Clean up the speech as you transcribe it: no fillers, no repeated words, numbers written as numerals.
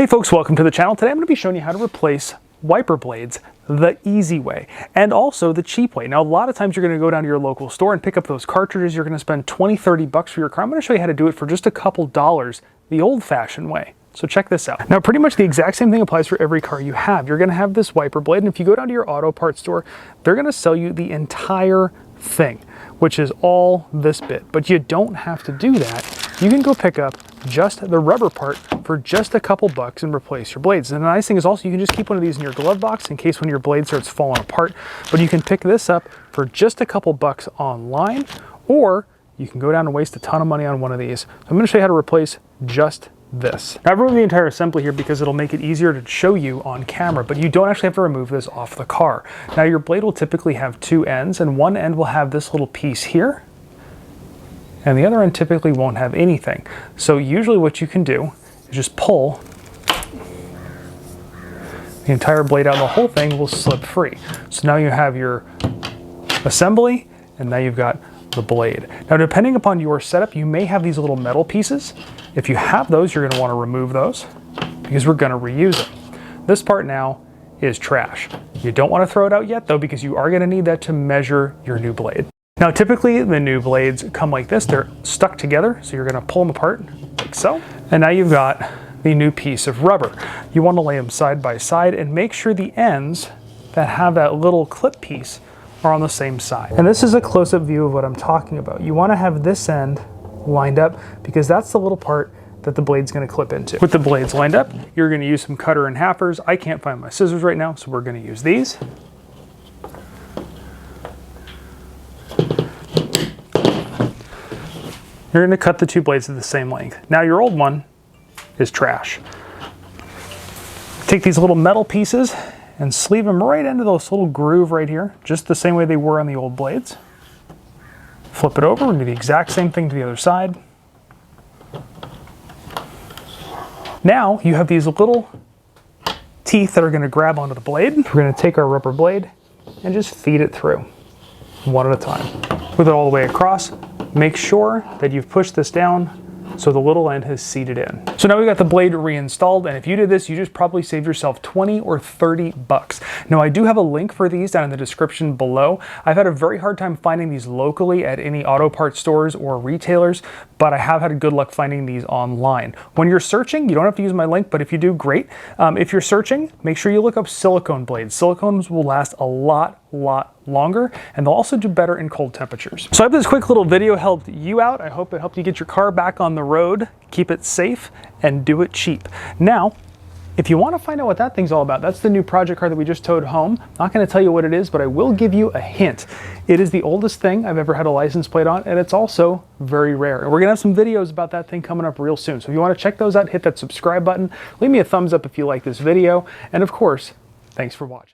Hey folks, welcome to the channel. Today I'm going to be showing you how to replace wiper blades the easy way and also the cheap way. Now, a lot of times you're going to go down to your local store and pick up those cartridges. You're going to spend 20, 30 bucks for your car. I'm going to show you how to do it for just a couple dollars the old-fashioned way. So check this out. Now, pretty much the exact same thing applies for every car you have. You're going to have this wiper blade, and if you go down to your auto parts store, they're going to sell you the entire thing, which is all this bit. But you don't have to do that. You can go pick up just the rubber part for just a couple bucks and replace your blades. And the nice thing is also you can just keep one of these in your glove box in case when your blade starts falling apart. But you can pick this up for just a couple bucks online, or you can go down and waste a ton of money on one of these. So I'm going to show you how to replace just this. Now, I've removed the entire assembly here because it'll make it easier to show you on camera, but you don't actually have to remove this off the car. Now, your blade will typically have two ends, and one end will have this little piece here, and the other end typically won't have anything. So usually what you can do is just pull the entire blade out and the whole thing will slip free. So now you have your assembly and now you've got the blade. Now, depending upon your setup, you may have these little metal pieces. If you have those, you're gonna wanna remove those because we're gonna reuse it. This part now is trash. You don't wanna throw it out yet though, because you are gonna need that to measure your new blade. Now, typically the new blades come like this. They're stuck together, so you're gonna pull them apart like so. And now you've got the new piece of rubber. You wanna lay them side by side and make sure the ends that have that little clip piece are on the same side. And this is a close-up view of what I'm talking about. You wanna have this end lined up because that's the little part that the blade's gonna clip into. With the blades lined up, you're gonna use some cutter and haffers. I can't find my scissors right now, so we're gonna use these. You're going to cut the two blades at the same length. Now, your old one is trash. Take these little metal pieces and sleeve them right into this little groove right here, just the same way they were on the old blades. Flip it over and do the exact same thing to the other side. Now, you have these little teeth that are going to grab onto the blade. We're going to take our rubber blade and just feed it through, one at a time. With it all the way across. Make sure that you've pushed this down so the little end has seated in. So now we've got the blade reinstalled, and if you did this, you just probably saved yourself 20 or 30 bucks. Now, I do have a link for these down in the description below. I've had a very hard time finding these locally at any auto parts stores or retailers, but I have had good luck finding these online. When you're searching, you don't have to use my link, but if you do, great. If you're searching, make sure you look up silicone blades. Silicones will last a lot longer, and they'll also do better in cold temperatures. So I hope this quick little video helped you out. I hope it helped you get your car back on the road, keep it safe, and do it cheap. Now, if you want to find out what that thing's all about, that's the new project car that we just towed home. I'm not going to tell you what it is, but I will give you a hint. It is the oldest thing I've ever had a license plate on, and it's also very rare. And we're going to have some videos about that thing coming up real soon. So if you want to check those out, hit that subscribe button. Leave me a thumbs up if you like this video. And of course, thanks for watching.